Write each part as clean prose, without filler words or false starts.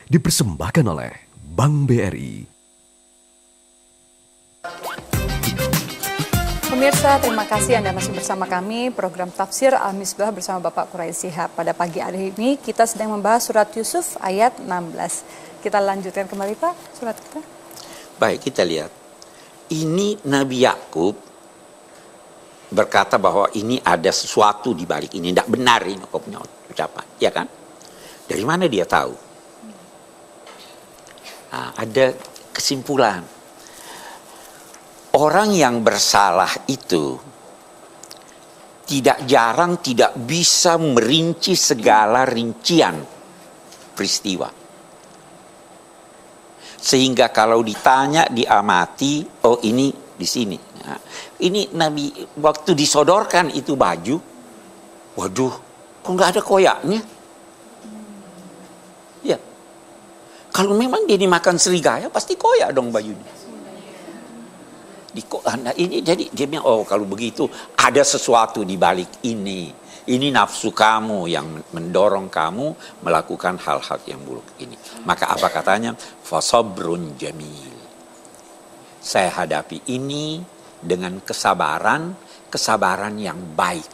dipersembahkan oleh Bank BRI. Pemirsa, terima kasih Anda masih bersama kami, program Tafsir Al-Misbah bersama Bapak Quraish Shihab. Pada pagi hari ini kita sedang membahas surat Yusuf ayat 16. Kita lanjutkan kembali Pak, surat kita. Baik, kita lihat. Ini Nabi Yakub berkata bahwa ini ada sesuatu di balik ini. Tidak benar ini kau punya ucapan, ya kan? Dari mana dia tahu? Nah, ada kesimpulan. Orang yang bersalah itu tidak jarang tidak bisa merinci segala rincian peristiwa. Sehingga kalau ditanya, diamati, oh ini di sini. Nah, ini Nabi waktu disodorkan itu baju, waduh, kok nggak ada koyaknya? Ya, kalau memang dia dimakan serigala, pasti koyak dong bajunya. Nah, ini jadi dia bilang, oh kalau begitu ada sesuatu di balik ini. Ini nafsu kamu yang mendorong kamu melakukan hal-hal yang buruk ini. Maka apa katanya? Fasabrun jamil. Saya hadapi ini dengan kesabaran yang baik.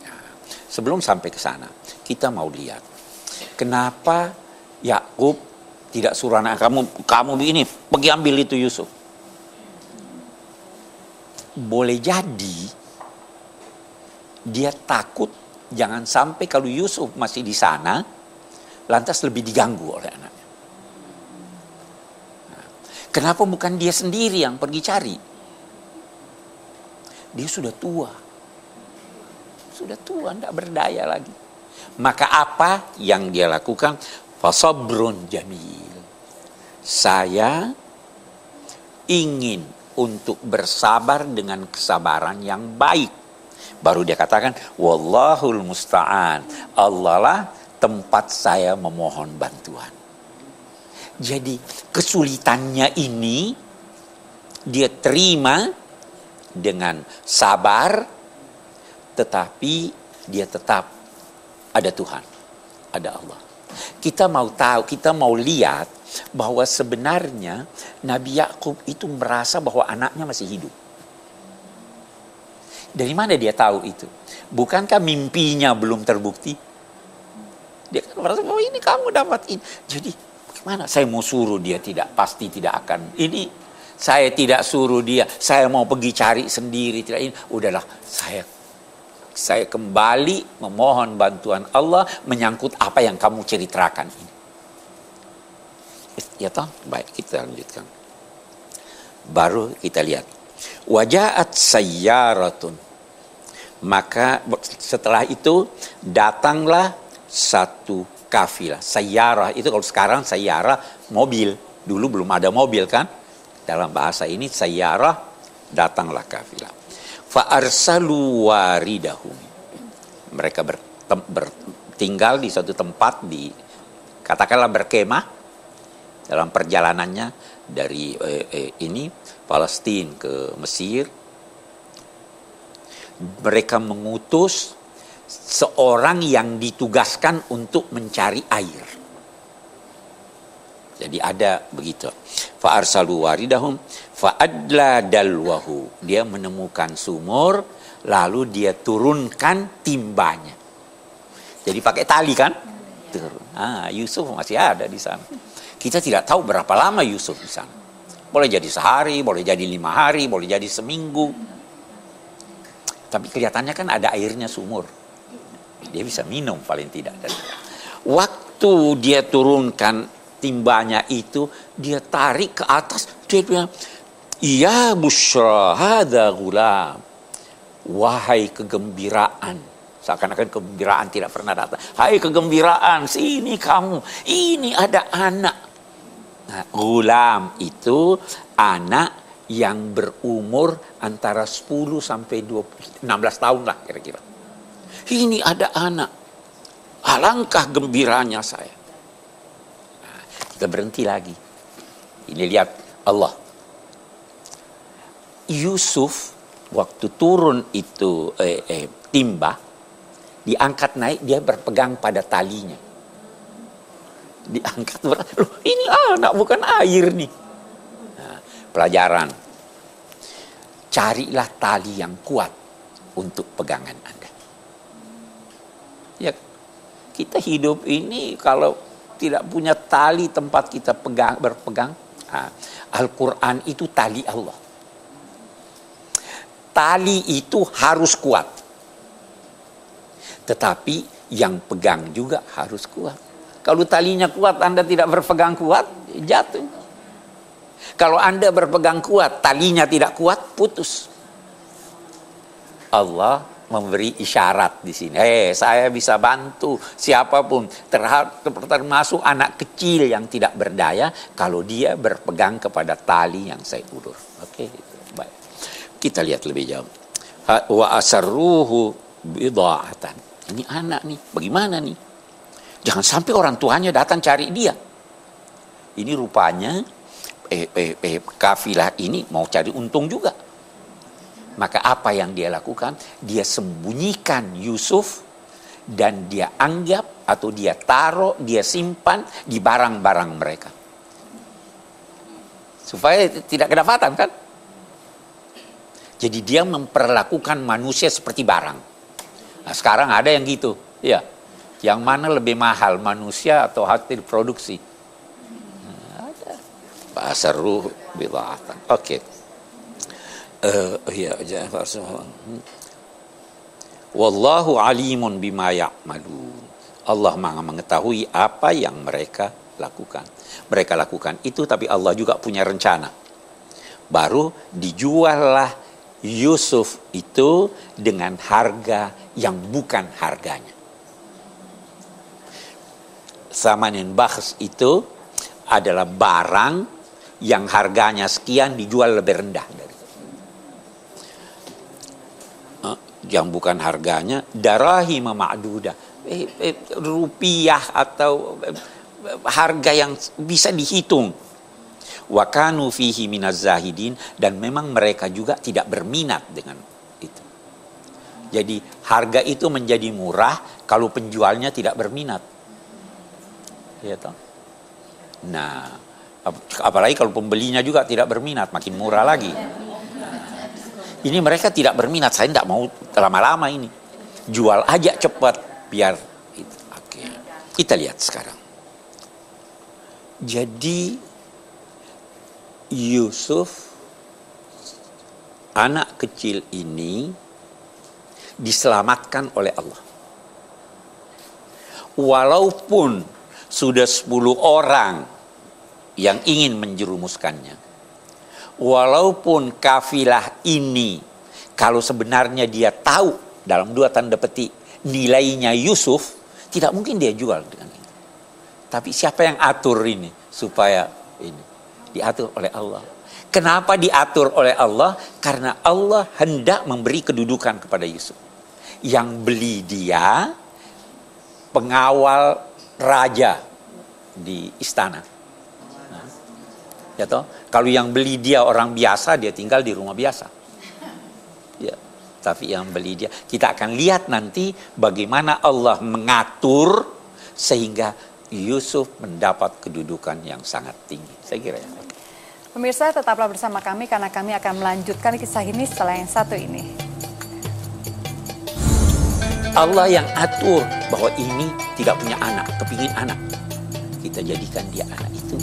Nah, sebelum sampai ke sana, kita mau lihat kenapa Yakub tidak suruh anak kamu begini, pergi ambil itu Yusuf. Boleh jadi dia takut jangan sampai kalau Yusuf masih di sana, lantas lebih diganggu oleh anaknya. Nah, kenapa bukan dia sendiri yang pergi cari? Dia sudah tua, tidak berdaya lagi. Maka apa yang dia lakukan? Fasabrun jamil. Saya ingin untuk bersabar dengan kesabaran yang baik. Baru dia katakan, wallahul musta'an. Allah lah tempat saya memohon bantuan. Jadi kesulitannya ini dia terima dengan sabar, tetapi dia tetap ada Tuhan, ada Allah. Kita mau tahu, kita mau lihat bahwa sebenarnya Nabi Yakub itu merasa bahwa anaknya masih hidup. Dari mana dia tahu itu? Bukankah mimpinya belum terbukti? Dia kan merasa bahwa ini kamu dapat ini. Jadi bagaimana saya mau suruh dia pasti tidak akan ini. Saya tidak suruh dia, saya mau pergi cari sendiri, tidak ini. Udahlah, saya kembali memohon bantuan Allah menyangkut apa yang kamu ceritakan ini. Ya toh, baik kita lanjutkan. Baru kita lihat. Wajaat sayyaratun. Maka setelah itu datanglah satu kafilah. Sayyarah itu kalau sekarang sayyarah mobil. Dulu belum ada mobil kan? Dalam bahasa ini sayyarah, datanglah kafilah. Fa arsalu waridahum. Mereka tinggal di suatu tempat katakanlah berkemah dalam perjalanannya dari Palestina ke Mesir. Mereka mengutus seorang yang ditugaskan untuk mencari air. Jadi ada begitu. Fa arsalu waridahum fa adla dalwahu. Dia menemukan sumur, lalu dia turunkan timbanya. Jadi pakai tali kan? Turun. Yusuf masih ada di sana. Kita tidak tahu berapa lama Yusuf di sana. Boleh jadi sehari, boleh jadi 5 hari, boleh jadi seminggu. Tapi kelihatannya kan ada airnya sumur. Dia bisa minum paling tidak. Waktu dia turunkan timbanya itu, dia tarik ke atas. Dia bilang, ya busyra hadza gulam. Wahai kegembiraan. Seakan-akan kegembiraan tidak pernah datang. Hai kegembiraan, sini kamu. Ini ada anak. Nah, gulam itu anak yang berumur antara 10 sampai 16 tahun lah kira-kira. Ini ada anak. Alangkah gembiranya saya. Nah, kita berhenti lagi. Ini lihat Allah. Yusuf waktu turun itu timba, diangkat naik, dia berpegang pada talinya. Diangkat berat. Loh, ini anak bukan air nih. Nah, pelajaran. Carilah tali yang kuat untuk pegangan Anda. Ya, kita hidup ini kalau tidak punya tali tempat kita berpegang. Nah, Al-Quran itu tali Allah. Tali itu harus kuat. Tetapi yang pegang juga harus kuat. Kalau talinya kuat, Anda tidak berpegang kuat, jatuh. Kalau Anda berpegang kuat, talinya tidak kuat, putus. Allah memberi isyarat di sini. Saya bisa bantu siapapun, termasuk anak kecil yang tidak berdaya, kalau dia berpegang kepada tali yang saya ulur. Oke, baik. Kita lihat lebih jauh. Wa asarruhu bida'atan. Ini anak nih, bagaimana nih? Jangan sampai orang tuanya datang cari dia. Ini rupanya kafilah ini mau cari untung juga. Maka apa yang dia lakukan? Dia sembunyikan Yusuf dan dia anggap atau dia taruh, dia simpan di barang-barang mereka. Supaya tidak kedapatan kan? Jadi dia memperlakukan manusia seperti barang. Nah, sekarang ada yang gitu, ya. Yang mana lebih mahal, manusia atau hasil produksi? Ada. Bahasa ruh bid'atan. Oke. Wallahu alimun bima ya'malun. Allah Maha mengetahui apa yang mereka lakukan. Mereka lakukan itu, tapi Allah juga punya rencana. Baru dijuallah Yusuf itu dengan harga yang bukan harganya. Samanin bakhs itu adalah barang yang harganya sekian dijual lebih rendah dari yang bukan harganya, darahim ma'dudah, rupiah atau harga yang bisa dihitung. Wa kanu fihi minaz zahidin, dan memang mereka juga tidak berminat dengan itu. Jadi harga itu menjadi murah kalau penjualnya tidak berminat. Ya toh. Nah, apalagi kalau pembelinya juga tidak berminat, makin murah lagi. Ini mereka tidak berminat, saya tidak mau lama-lama ini. Jual aja cepat biar itu. Oke. Kita lihat sekarang. Jadi Yusuf anak kecil ini diselamatkan oleh Allah. Walaupun sudah 10 orang yang ingin menjerumuskannya. Walaupun kafilah ini, kalau sebenarnya dia tahu dalam 2 tanda petik nilainya Yusuf, tidak mungkin dia jual dengan ini. Tapi siapa yang atur ini supaya ini diatur oleh Allah? Kenapa diatur oleh Allah? Karena Allah hendak memberi kedudukan kepada Yusuf. Yang beli dia pengawal raja di istana. Ya toh, kalau yang beli dia orang biasa, dia tinggal di rumah biasa. Ya, tapi yang beli dia, kita akan lihat nanti bagaimana Allah mengatur sehingga Yusuf mendapat kedudukan yang sangat tinggi. Saya kira ya. Pemirsa, tetaplah bersama kami karena kami akan melanjutkan kisah ini setelah yang satu ini. Allah yang atur bahwa ini tidak punya anak, kepingin anak. Kita jadikan dia anak itu.